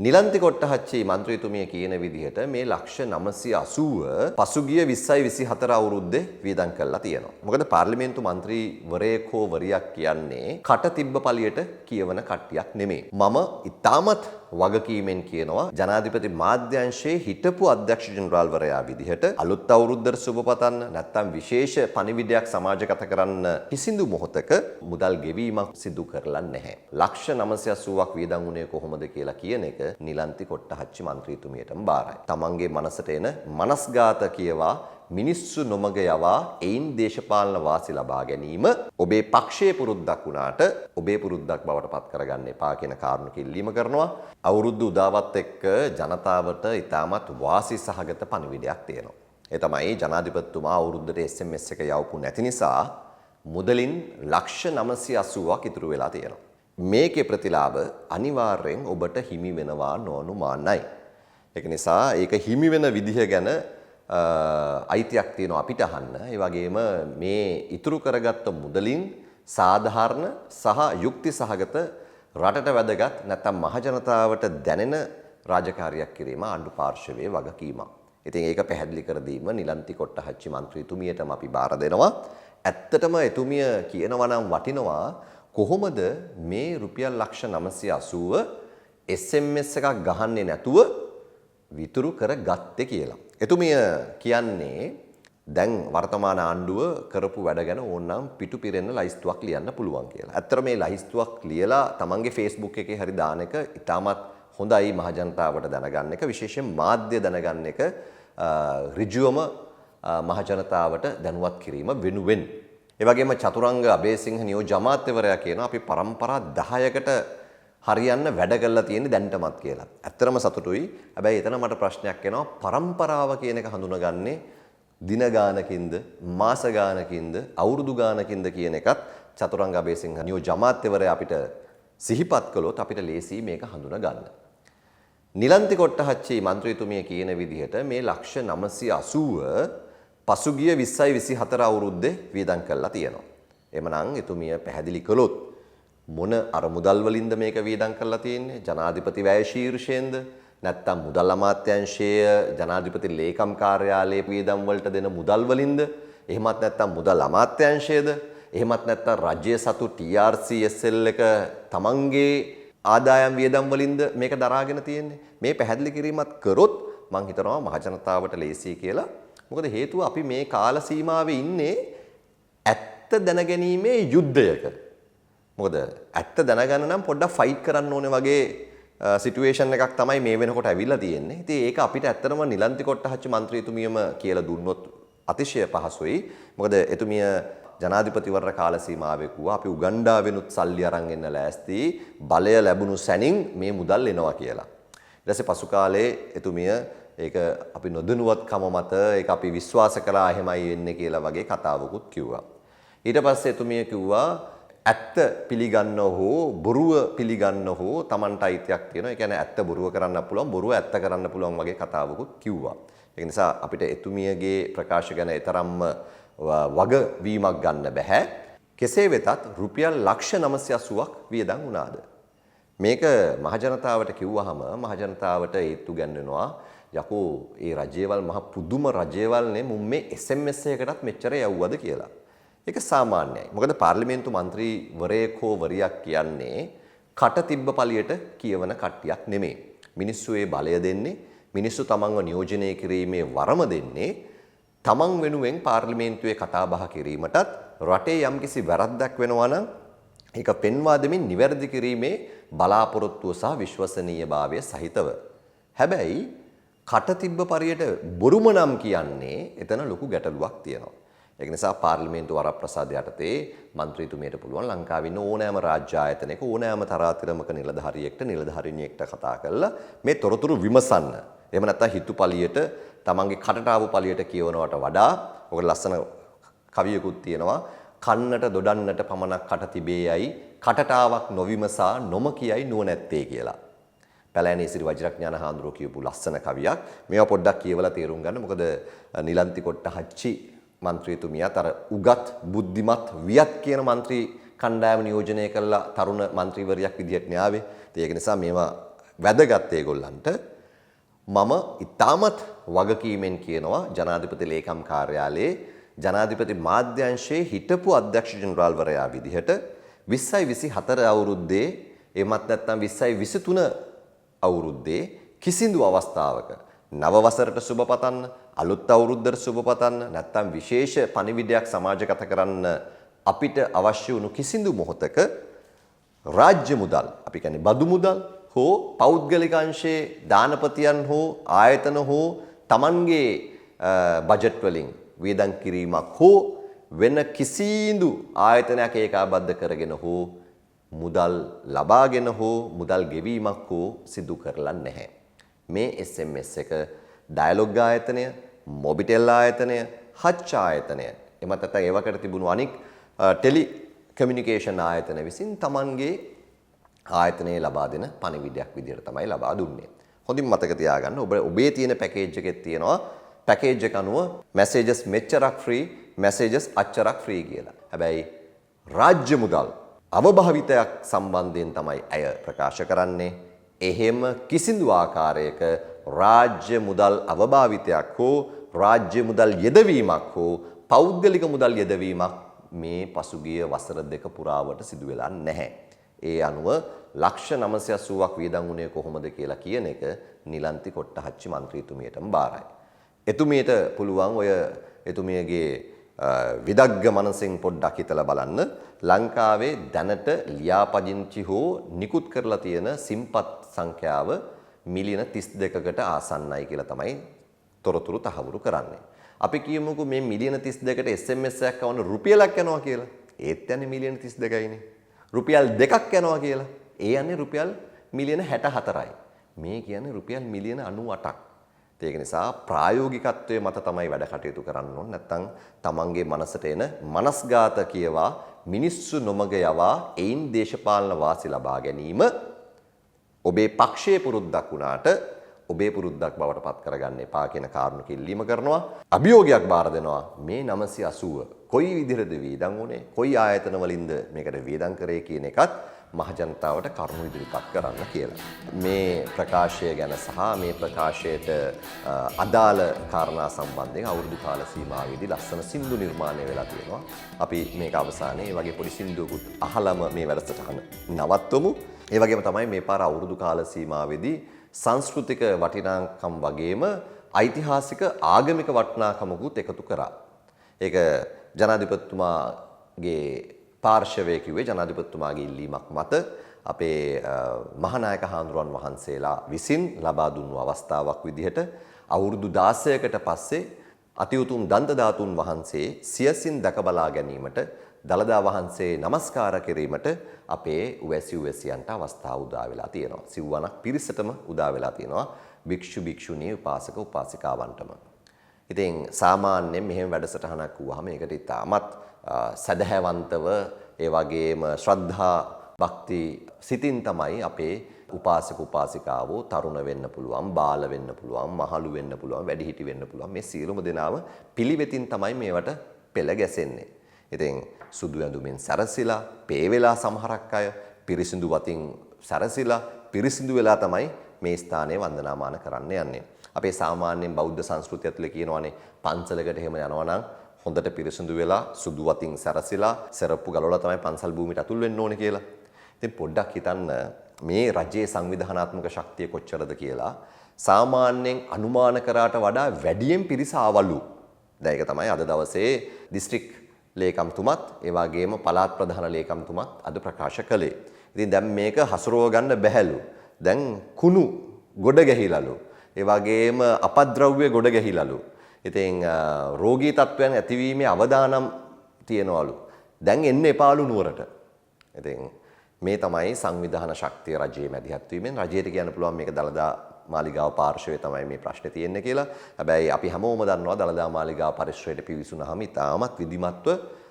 නිලන්ති කොට්ටහච්චි මන්ත්‍රීතුමිය කියන විදිහට මේ ලක්ෂ 980 පසුගිය 20යි 24 අවුරුද්දේ වියදම් කරලා තියෙනවා. මොකද පාර්ලිමේන්තු මන්ත්‍රීවරයෙක් හෝ වරියක් කියන්නේ කට තිබ්බ පළියට කියවන කට්ටියක් නෙමෙයි. මම ඉතාමත් වගකීමෙන් කියනවා ජනාධිපති මාධ්‍යංශයේ හිටපු අධ්‍යක්ෂ ජෙනරාල්වරයා විදිහට අලුත් අවුරුද්දට සුබ පතන්න නැත්නම් විශේෂ පණිවිඩයක් සමාජගත කරන්න කිසිදු මොහොතක මුදල් ගෙවීමක් සිදු කරලා නැහැ. ලක්ෂ 980ක් වියදම් වුණේ කොහොමද කියලා කියන එක නිලන්ති කොට්ටහච්චි මන්ත්‍රීතුමියටම බාරයි. තමන්ගේ මනසට එන මනස්ගාත කියවා මිනිස්සු නොමග යවා එයින් දේශපාලන වාසි ලබා ගැනීම ඔබේ පක්ෂයේ පුරුද්දක් වුණාට ඔබේ පුරුද්දක් බවට පත් කරගන්න එපා කියන කාරණක ඉල්ලීම කරනවා. අවුරුද්ද උදාවත් එක්ක ජනතාවට ඉතාමත් වාසි සහගත පණිවිඩයක් තියෙනවා. ඒ තමයි ජනාධිපතිතුමා අවුරුද්දට SMS එක යවපු නැති නිසා මුදලින් ලක්ෂ 980ක් ඉතුරු වෙලා තියෙනවා. මේකේ ප්‍රතිලාභ අනිවාර්යෙන් ඔබට හිමි වෙනවා නොඅනුමානයි. ඒක නිසා ඒක හිමි වෙන විදිහ ගැන අයිතියක් තියෙනවා අපිට අහන්න. ඒ වගේම මේ ඉතුරු කරගත්ත මුදලින් සාධාරණ සහ යුක්ති සහගත රටට වැදගත් නැත්නම් මහජනතාවට දැනෙන රාජකාරියක් කිරීම ආණ්ඩු පාර්ශවයේ වගකීමක්. ඉතින් ඒක පැහැදිලි කර දීම නිලන්ති කොට්ටහච්චි මන්ත්‍රීතුමියටම අපි බාර දෙනවා. ඇත්තටම එතුමිය කියනවා නම් වටිනවා කොහොමද මේ රුපියල් ලක්ෂ 980 SMS එකක් ගහන්නේ නැතුව විතුරු කරගත්තේ කියලා. එතුමිය කියන්නේ දැන් වර්තමාන ආණ්ඩුව කරපු වැඩ ගැන ඕනනම් පිටු පිරෙන්න ලයිස්තුවක් ලියන්න පුළුවන් කියලා. ඇත්තට මේ ලයිස්තුවක් ලියලා තමන්ගේ Facebook එකේ හරි දාන එක ඉතාමත් හොඳයි මහජනතාවට දැනගන්න එක, විශේෂයෙන් මාධ්‍ය දැනගන්න එක ඍජුවම මහජනතාවට දැනුවත් කිරීම වෙනුවෙන්. ඒ වගේම චතුරංග අබේසිංහ නියෝජ්‍ය අමාත්‍යවරයා කියනවා අපි පරම්පරා 10කට හරියන්න වැඩ කරලා තියෙන්නේ දැන්ටමත් කියලා. ඇත්තටම සතුටුයි. හැබැයි එතන මට ප්‍රශ්නයක් එනවා. පරම්පරාව කියන එක හඳුනගන්නේ දින ගානකින්ද, මාස ගානකින්ද, අවුරුදු ගානකින්ද කියන එකත් චතුරංග අබේසිංහ නියෝජ්‍ය අමාත්‍යවරයා අපිට සිහිපත් කළොත් අපිට ලේසි මේක හඳුනා ගන්න. නිලන්ති කොට්ටහච්චි මන්ත්‍රීතුමිය කියන විදිහට මේ ලක්ෂ 980 පසුගිය 20යි 24 අවුරුද්දේ වියදම් කරලා තියෙනවා. එhmenan එතුමිය පැහැදිලි කළොත් මොන අර මුදල් වලින්ද මේක වියදම් කරලා තියෙන්නේ? ජනාධිපති වැය ශීර්ෂයෙන්ද? නැත්නම් මුදල් අමාත්‍යාංශයේ ජනාධිපති ලේකම් කාර්යාලයේ වියදම් වලට දෙන මුදල් වලින්ද? එහෙමත් නැත්නම් මුදල් අමාත්‍යාංශයේද? එහෙමත් නැත්නම් රජ්‍ය සතු TRCSL එක තමන්ගේ ආදායම් වියදම් වලින්ද මේක දරාගෙන තියෙන්නේ? මේ පැහැදිලි කිරීමත් කරොත් මම හිතනවා මහජනතාවට ලේසියි කියලා. මොකද හේතුව අපි මේ කාල සීමාවේ ඉන්නේ ඇත්ත දැනගැනීමේ යුද්ධයක. මොකද ඇත්ත දැනගන්න නම් පොඩ්ඩක් ෆයිට් කරන්න ඕනේ වගේ සිටුේෂන් එකක් තමයි මේ වෙනකොට ඇවිල්ලා තියෙන්නේ. ඉතින් ඒක අපිට ඇත්තටම නිලන්ති කොට්ටහච්චි මන්ත්‍රීතුමියම කියලා දුන්නොත් අතිශය පහසුයි. මොකද එතුමිය ජනාධිපතිවර කාල සීමාවේ කිව්වා අපි උගණ්ඩාවෙනුත් සල්ලි අරන් එන්න ලෑස්ති බලය ලැබුණු සැනින් මේ මුදල් එනවා කියලා. ඊට පස්සේ පසු කාලේ එතුමිය ඒක අපි නොදැනුවත්කම මත ඒක අපි විශ්වාස කරා එහෙමයි වෙන්නේ කියලා වගේ කතාවකුත් කිව්වා. ඊට පස්සේ එතුමිය කිව්වා ඇත්ත පිළිගන්න හෝ බොරුව පිළිගන්න හෝ Tamanට අයිතියක් තියෙනවා. ඒ කියන්නේ ඇත්ත බොරුව කරන්න පුළුවන්, බොරුව ඇත්ත කරන්න පුළුවන් වගේ කතාවකුත් කිව්වා. ඒ නිසා අපිට එතුමියගේ ප්‍රකාශ ගැන තරම්ම වගවීමක් ගන්න බෑ. කෙසේ වෙතත් රුපියල් ලක්ෂ 980ක් වියදම් වුණාද? මේක මහජනතාවට කිව්වහම මහජනතාවට ඒත්තු ගන්නවා යකෝ ඒ රජේවල් මහ පුදුම රජේවල්නේ මුම් මේ SMS එකකටත් මෙච්චර යවුවද කියලා. ඒක සාමාන්‍යයි. මොකද පාර්ලිමේන්තු මන්ත්‍රීවරයෙක් හෝ වරියක් කියන්නේ කට තිබ්බ පළියට කියවන කට්ටියක් නෙමෙයි. මිනිස්සු ඒ බලය දෙන්නේ, මිනිස්සු තමන්ව නියෝජනය කිරීමේ වරම දෙන්නේ තමන් වෙනුවෙන් පාර්ලිමේන්තුවේ කතා බහ කිරීමටත් රටේ යම්කිසි වැරද්දක් වෙනවා නම් ඒක පෙන්වා දෙමින් නිවැරදි කිරීමේ බලාපොරොත්තුව සහ විශ්වසනීයභාවය සහිතව. හැබැයි කට තිබ්බ පරියට බොරුම නම් කියන්නේ එතන ලොකු ගැටලුවක් තියෙනවා. ඒක නිසා පාර්ලිමේන්තු වරප්‍රසාද යටතේ മന്ത്രിතුමියට පුළුවන් ලංකාවේ ඉන්න ඕනෑම රාජ්‍ය ආයතනයක ඕනෑම තරාතිරමක නිලධාරියෙක්ට නිලධාරිනියෙක්ට කතා කරලා මේ තොරතුරු විමසන්න. එහෙම නැත්නම් හිතුපලියට තමන්ගේ කටට ආපු පලියට කියවනවට වඩා ඔක ලස්සන කවියකුත් තියෙනවා කන්නට දොඩන්නට පමණක් කට තිබේයයි කටටාවක් නොවිමසා නොම කියයි නුවණැත්තේ කියලා. පැලෑනේ සිරි වජිරඥාන හාමුදුරුවෝ කියපු ලස්සන කවියක්. මේවා පොඩ්ඩක් කියවලා තේරුම් ගන්න. මොකද නිලන්ති කොට්ටහච්චි മന്ത്രിතුමියත් අර උගත් බුද්ධිමත් වියත් කියන മന്ത്രി කණ්ඩායම නියෝජනය කළා තරුණ മന്ത്രിවරියක් විදියට න්යාවේ. ඒක නිසා මේවා වැදගත් ඒගොල්ලන්ට මම ඉතාමත් වගකීමෙන් කියනවා ජනාධිපති ලේකම් කාර්යාලයේ ජනාධිපති මාධ්‍යංශයේ හිටපු අධ්‍යක්ෂ ජෙනරාල්වරයා විදිහට 2024 අවුරුද්දේ එමත් නැත්නම් 2023 අවුරුද්දේ කිසිදු අවස්ථාවක නව වසරට සුබ පතන්න අලුත් අවුරුද්දට සුබ පතන්න නැත්නම් විශේෂ පණිවිඩයක් සමාජගත කරන්න අපිට අවශ්‍ය වුණු කිසිදු මොහොතක රාජ්‍ය මුදල් අපි කියන්නේ බදු මුදල් හෝ පෞද්ගලික අංශයේ දානපතියන් හෝ ආයතන හෝ Tamanගේ බජට් වලින් වියදම් කිරීමක් හෝ වෙන කිසිදු ආයතනයක ඒකාබද්ධ කරගෙන හෝ මුදල් ලබාගෙන හෝ මුදල් ගෙවීමක් හෝ සිදු කරලා නැහැ. මේ SMS එක ඩයලොග් ආයතනය, මොබිටෙල් ආයතනය, හච් ආයතනය එමත් නැත්නම් ඒවකට තිබුණු අනික් ටෙලි කමියුනිකේෂන් ආයතන විසින් Tamanගේ ආයතනයේ ලබා දෙන පණිවිඩයක් විදිහට තමයි ලබා දුන්නේ. හොඳින් මතක තියාගන්න ඔබේ තියෙන පැකේජ් එකේ තියෙනවා පැකේජ් එක අනුව මැසේජස් මෙච්චරක් ෆ්‍රී, මැසේජස් අච්චරක් ෆ්‍රී කියලා. හැබැයි රාජ්‍ය මුදල් අවභාවිතයක් සම්බන්ධයෙන් තමයි අය ප්‍රකාශ කරන්නේ. එහෙම කිසිදු ආකාරයක රාජ්‍ය මුදල් අවභාවිතයක් හෝ රාජ්‍ය මුදල් යෙදවීමක් හෝ පෞද්ගලික මුදල් යෙදවීමක් මේ පසුගිය වසර දෙක පුරාවට සිදු වෙලා නැහැ. ඒ අනුව ලක්ෂ 980ක් වියදම් වුණේ කොහොමද කියලා කියන එක නිලන්ති කොට්ටහච්චි මන්ත්‍රීතුමියටම බාරයි. එතුමියට පුළුවන් ඔය එතුමියගේ විදග්ග මනසෙන් පොඩ්ඩක් හිතලා බලන්න ලංකාවේ දැනට ලියාපදිංචි හෝ නිකුත් කරලා තියෙන සිම්පත් සංඛ්‍යාව මිලියන 32කට ආසන්නයි කියලා තමයි තොරතුරු තහවුරු කරන්නේ. අපි කියමුකෝ මේ මිලියන 32කට SMS එකක් අවන රුපියලක් යනවා කියලා. ඒත් යන්නේ මිලියන 32යිනේ. රුපියල් 2ක් යනවා කියලා. ඒ යන්නේ රුපියල් මිලියන 64යි. මේ කියන්නේ රුපියල් මිලියන 98ක්. ඒක නිසා ප්‍රායෝගිකත්වයේ මත තමයි වැඩ කටයුතු කරන්න ඕන. නැත්නම් තමන්ගේ මනසට එන මනස්ගාත කියවා මිනිස්සු නොමග යවා ඒයින් දේශපාලන වාසි ලබා ගැනීම ඔබේ පක්ෂයේ පුරුද්දක් වුණාට ඔබේ පුරුද්දක් බවට පත් කරගන්න එපා කියන කාරණක ඉල්ලීම කරනවා. අභියෝගයක් බාර දෙනවා මේ 980 කොයි විදිහටද වියදම් උනේ කොයි ආයතන වලින්ද මේකට වියදම් කරේ කියන එකත් මහජනතාවට කරුණු ඉදිරිපත් කරන්න කියලා. මේ ප්‍රකාශය ගැන සහ මේ ප්‍රකාශයට අදාළ කාරණා සම්බන්ධයෙන් අවුරුදු කාල සීමාවෙදී ලස්සන සින්දු නිර්මාණය වෙලා තියෙනවා. අපි මේක අවසානයේ මේ වගේ පොඩි සින්දුවකුත් අහලම මේ වැඩසටහන නවත්වමු. ඒ වගේම තමයි මේ පාර අවුරුදු කාල සීමාවෙදී සංස්කෘතික වටිනාකම් වගේම ඓතිහාසික ආගමික වටිනාකමකුත් එකතු කරා. ඒක ජනාධිපතිතුමාගේ පාර්ශවයේ කිව්වේ ජනාධිපතිතුමාගේ ඉල්ලීමක් මත අපේ මහානායක හාමුදුරුවන් වහන්සේලා විසින් ලබා දුන්නු අවස්ථාවක් විදිහට අවුරුදු 16කට පස්සේ අතිඋතුම් දන්ත ධාතුන් වහන්සේ සියසින් දැක බලා ගැනීමට දළදා වහන්සේ නමස්කාර කිරීමට අපේ උවැසි උවැසියන්ට අවස්ථාව උදා වෙලා තියෙනවා. සිව්වනක් පිරිසටම උදා වෙලා තියෙනවා. භික්ෂු භික්ෂුණී උපාසක උපාසිකාවන්ටම. ඉතින් සාමාන්‍යයෙන් මෙහෙම වැඩසටහනක් වුවහම ඒකට ඉතාමත් සදහැවන්තව ඒ වගේම ශ්‍රද්ධා භක්ති සිතින් තමයි අපේ උපාසක උපාසිකාවෝ තරුණ වෙන්න පුළුවන්, බාල වෙන්න පුළුවන්, මහලු වෙන්න පුළුවන්, වැඩිහිටි වෙන්න පුළුවන්. මේ සියලුම දෙනාම පිළිවෙතින් තමයි මේවට පෙළ ගැසෙන්නේ. ඉතින් සුදු ඇඳුමින් සැරසිලා, පේ වෙලා සමහරක් අය පිරිසිදු වතින් සැරසිලා, පිරිසිදු වෙලා තමයි මේ ස්ථානයේ වන්දනාමාන කරන්න යන්නේ. අපේ සාමාන්‍යයෙන් බෞද්ධ සංස්කෘතිය තුළ කියනවානේ පන්සලකට එහෙම යනවා නම් හොඳට පිරිසිදු වෙලා සුදු වතින් සැරසිලා සරප්පු ගලවලා තමයි පන්සල් භූමියට අතුල් වෙන්න ඕනේ කියලා. ඉතින් පොඩ්ඩක් හිතන්න මේ රජයේ සංවිධානාත්මක ශක්තිය කොච්චරද කියලා. සාමාන්‍යයෙන් අනුමාන කරාට වඩා වැඩියෙන් පිරිස ආවලු. දැන් ඒක තමයි අද දවසේ දිස්ත්‍රික් ලේකම්තුමත් ඒ වගේම පළාත් ප්‍රධාන ලේකම්තුමත් අද ප්‍රකාශ කළේ. ඉතින් දැන් මේක හසුරව ගන්න බැහැලු. දැන් කුණු ගොඩ ගැහිලාලු. ඒ වගේම අපද්‍රව්‍ය ගොඩ ගැහිලාලු. ඉතින් රෝගී තත්ත්වයන් ඇතිවීමේ අවදානම් තියනවලු. දැන් එන්න එපාලු නුවරට. ඉතින් මේ තමයි සංවිධාන ශක්තිය රජයේ මැදිහත් වීමෙන් රජයට කියන්න පුළුවන් මේක දළදා මාලිගාව පාර්ශවයේ තමයි මේ ප්‍රශ්නේ තියෙන්නේ කියලා. හැබැයි අපි හැමෝම දන්නවා දළදා මාලිගාව පරිශ්‍රයට පිවිසුනහම ඉතාමත් විධිමත්ව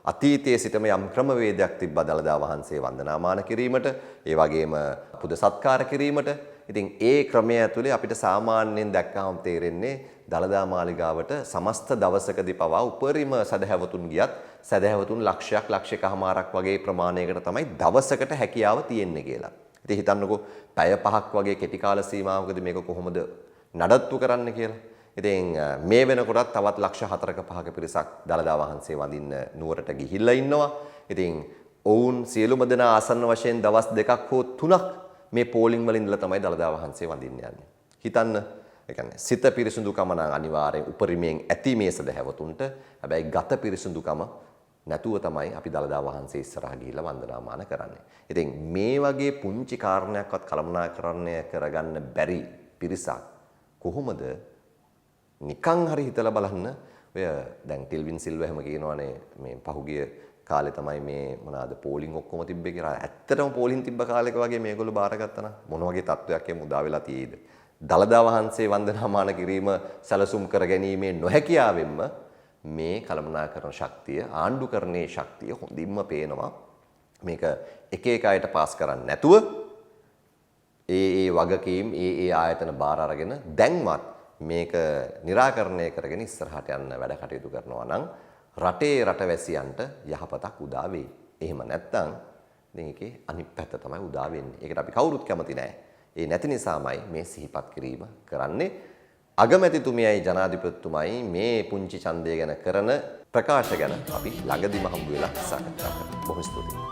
අතීතයේ සිටම යම් ක්‍රමවේදයක් තිබ්බා දළදා වහන්සේ වන්දනාමාන කිරීමට, ඒ වගේම පුද සත්කාර කිරීමට. ඉතින් ඒ ක්‍රමය ඇතුලේ අපිට සාමාන්‍යයෙන් දැක්කහම තේරෙන්නේ දළදා මාලිගාවට සමස්ත දවසකදී පවා උපරිම සදහැවතුන් ගියත් සදහැවතුන් ලක්ෂයක් ලක්ෂයකමාරක් වගේ ප්‍රමාණයකට තමයි දවසකට හැකියාව තියෙන්නේ කියලා. ඉතින් හිතන්නකෝ පැය 5ක් වගේ කෙටි කාල සීමාවකදී මේක කොහොමද නඩත්තු කරන්න කියලා. ඉතින් මේ වෙනකොටත් තවත් ලක්ෂ 4ක 5ක පිරිසක් දළදා වහන්සේ වඳින්න නුවරට ගිහිල්ලා ඉන්නවා. ඉතින් ඔවුන් සියලුම දෙනා ආසන්න වශයෙන් දවස් 2ක් හෝ 3ක් මේ පෝලිං වල ඉඳලා තමයි දළදා වහන්සේ වඳින්න යන්නේ. හිතන්න, ඒ කියන්නේ සිත පිරිසුදුකම නම් අනිවාර්යෙන් උපරිමයෙන් ඇති මේ සදහැවතුන්ට. හැබැයි ගත පිරිසුදුකම නැතුව තමයි අපි දළදා වහන්සේ ඉස්සරහ ගිහිල්ලා වන්දනාමාන කරන්නේ. ඉතින් මේ වගේ පුංචි කාරණයක්වත් කළමනාකරණය කරගන්න බැරි පිරිසක් කොහොමද නිකං හරි හිතලා බලන්න. ඔය දැන් ටිල්වින් සිල්ව එහෙම කියනවානේ මේ පහුගිය කාලේ තමයි මේ මොනවාද පෝලිං ඔක්කොම තිබ්බේ කියලා. ඇත්තටම පෝලිං තිබ්බ කාලෙක වගේ මේගොල්ලෝ බාරගත්තා නම් මොන වගේ තත්වයක් එමු උදා වෙලා තියෙයිද? දළදා වහන්සේ වන්දනාමාන කිරීම සැලසුම් කර ගැනීමේ නොහැකියාවෙන්ම මේ කළමනාකරණ ශක්තිය, ආණ්ඩුකරණයේ ශක්තිය හොඳින්ම පේනවා. මේක එක එක අයට පාස් කරන්නේ නැතුව ඒ වගකීම් ඒ ආයතන බාර අරගෙන දැන්වත් මේක निराකරණය කරගෙන ඉස්සරහට යන්න වැඩ කටයුතු කරනවා නම් රටේ රටවැසියන්ට යහපතක් උදා වෙයි. එහෙම නැත්නම් ඉතින් ඒකේ අනිත් පැත්ත තමයි උදා වෙන්නේ. ඒකට අපි කවුරුත් කැමති නැහැ. ඒ නැති නිසාමයි මේ සිහිපත් කිරීම කරන්නේ. අගමැතිතුමියයි ජනාධිපතිතුමයි මේ පුංචි ඡන්දය ගැන කරන ප්‍රකාශ ගැන අපි ළඟදිම හම්බ වෙලා සාකච්ඡා කරමු. බොහොම ස්තුතියි.